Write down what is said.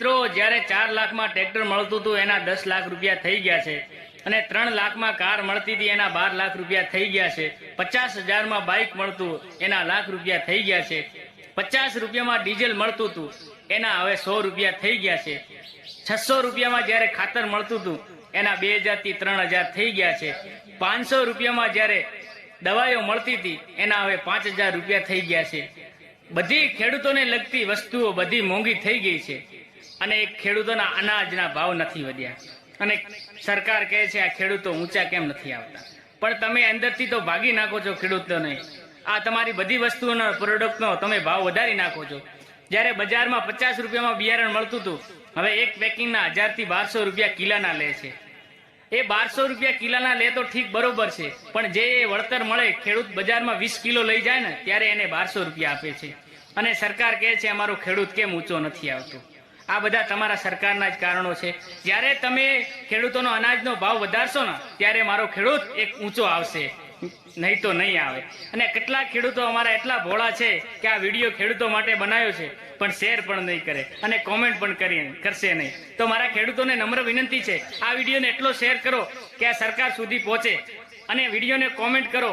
મિત્રો જ્યારે 4 લાખમાં ટ્રેક્ટર મળતું હતું એના 10 લાખ રૂપિયા થઈ ગયા છે અને 3 લાખમાં કાર મળતી હતી એના 12 લાખ રૂપિયા થઈ ગયા છે। 50,000માં બાઇક મળતું એના લાખ રૂપિયા થઈ ગયા છે। 50 રૂપિયામાં ડીઝલ મળતું હતું એના હવે 100 રૂપિયા થઈ ગયા છે। 600 રૂપિયામાં જ્યારે ખાતર મળતું હતું એના 2000 થી 3000 થઈ ગયા છે। 500 રૂપિયામાં જ્યારે દવાઈઓ મળતી હતી એના હવે 5000 રૂપિયા થઈ ગયા છે। બધી ખેડૂતોને લગતી વસ્તુઓ બધી મોંઘી થઈ ગઈ છે અને ખેડૂતોના અનાજના ભાવ નથી વધ્યા અને સરકાર કહે છે આ ખેડૂતો ઊંચા કેમ નથી આવતા, પણ તમે અંદરથી તો ભાગી નાખો છો ખેડૂતોને। આ તમારી બધી વસ્તુઓના પ્રોડક્ટનો તમે ભાવ વધારી નાખો છો। જ્યારે બજારમાં 50 રૂપિયામાં બિયારણ મળતું હતું હવે એક પેકિંગના 1000 થી 1200 રૂપિયા કિલાના લે છે। એ 1200 રૂપિયા કિલાના લે તો ઠીક બરોબર છે, પણ જે વળતર મળે ખેડૂત બજારમાં 20 કિલો લઈ જાય ને ત્યારે એને 1200 રૂપિયા આપે છે અને સરકાર કહે છે અમારો ખેડૂત કેમ ઊંચો નથી આવતો। આ બધા તમારા સરકારના જ કારણો છે। જ્યારે તમે ખેડૂતોનો અનાજનો ભાવ વધારશો ને ત્યારે મારો ખેડૂત એક ઊંચો આવશે, નહીં તો નહીં આવે। અને કેટલાક ખેડૂતો અમારા એટલા ભોળા છે કે આ વિડીયો ખેડૂતો માટે બનાવ્યો છે પણ શેર પણ નહીં કરે અને કોમેન્ટ પણ કરશે નહીં। તો મારા ખેડૂતોને નમ્ર વિનંતી છે આ વિડીયોને એટલો શેર કરો કે આ સરકાર સુધી પહોંચે અને વિડીયોને કોમેન્ટ કરો।